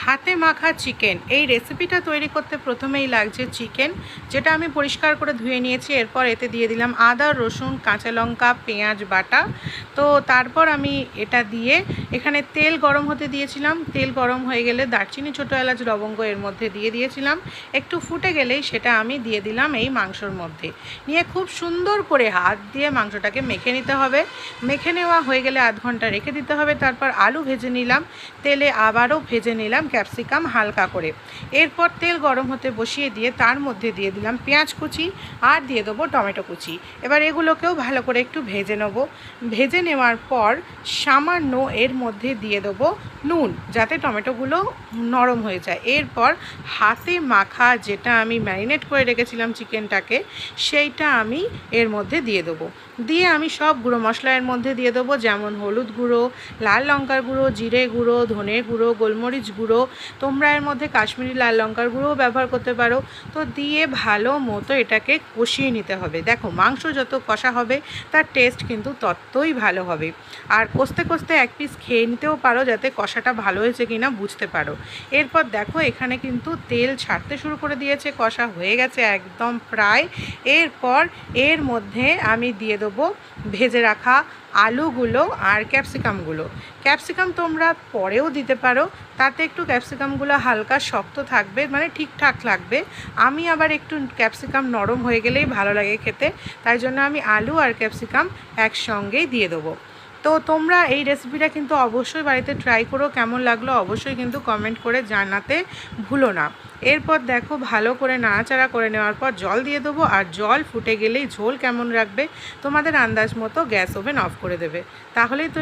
হাতে মাখা চিকেন এই রেসিপিটা তৈরি করতে প্রথমেই লাগছে চিকেন, যেটা আমি পরিষ্কার করে ধুয়ে নিয়েছি। এরপর এতে দিয়ে দিলাম আদা, রসুন, কাঁচা লঙ্কা, পেঁয়াজ বাটা। তো তারপর আমি এটা দিয়ে এখানে তেল গরম হতে দিয়েছিলাম। তেল গরম হয়ে গেলে দারচিনি, ছোটো এলাচ, লবঙ্গ এর মধ্যে দিয়ে দিয়েছিলাম। একটু ফুটে গেলেই সেটা আমি দিয়ে দিলাম এই মাংসর মধ্যে। নিয়ে খুব সুন্দর করে হাত দিয়ে মাংসটাকে মেখে নিতে হবে। মেখে নেওয়া হয়ে গেলে আধ ঘন্টা রেখে দিতে হবে। তারপর আলু ভেজে নিলাম, তেলে আবারও ভেজে নিলাম ক্যাপসিকাম হালকা করে। এরপর তেল গরম হতে বসিয়ে দিয়ে তার মধ্যে দিয়ে দিলাম পেঁয়াজ কুচি আর দিয়ে দেবো টমেটো কুচি। এবার এগুলোকেও ভালো করে একটু ভেজে নেব। ভেজে নেওয়ার পর সামান্য এর মধ্যে দিয়ে দেবো নুন, যাতে টমেটোগুলো নরম হয়ে যায়। এরপর হাতে মাখা যেটা আমি ম্যারিনেট করে রেখেছিলাম চিকেনটাকে, সেইটা আমি এর মধ্যে দিয়ে দেবো। দিয়ে আমি সব গুঁড়ো মশলা এর মধ্যে দিয়ে দেবো, যেমন হলুদ গুঁড়ো, লাল লঙ্কার গুঁড়ো, জিরে গুঁড়ো, ধনে গুঁড়ো, গোলমরিচ গুঁড়ো। তোমরা এর মধ্যে কাশ্মীরি লাল লঙ্কার গুঁড়োও ব্যবহার করতে পারো। তো দিয়ে ভালো মতো এটাকে কষিয়ে নিতে হবে। দেখো, মাংস যত কষা হবে তার টেস্ট কিন্তু ততই ভালো হবে। আর কষতে কষতে এক পিস খেয়ে নিতেও পারো, যাতে কষাটা ভালো হয়েছে কিনা বুঝতে পারো। এরপর দেখো, এখানে কিন্তু তেল ছাড়তে শুরু করে দিয়েছে, কষা হয়ে গেছে একদম প্রায়। এরপর এর মধ্যে আমি দিয়ে দেবো ভেজে রাখা আলুগুলো আর ক্যাপসিকামগুলো। ক্যাপসিকাম তোমরা পরেও দিতে পারো, তাতে একটু ক্যাপসিকামগুলো হালকা শক্ত থাকবে, মানে ঠিকঠাক লাগবে। আমি আবার একটু ক্যাপসিকাম নরম হয়ে গেলেই ভালো লাগে খেতে, তাই জন্য আমি আলু আর ক্যাপসিকাম একসঙ্গেই দিয়ে দেবো। তো তোমরা এই রেসিপিটা কিন্তু অবশ্যই বাড়িতে ট্রাই করো। কেমন লাগলো অবশ্যই কিন্তু কমেন্ট করে জানাতে ভুলো না। এরপর দেখো, ভালো করে নাড়াচাড়া করে নেওয়ার পর জল দিয়ে দেবো। আর জল ফুটে গেলেই ঝোল কেমন রাখবে তোমাদের আন্দাজ মতো গ্যাস ওভেন অফ করে দেবে, তাহলেই তো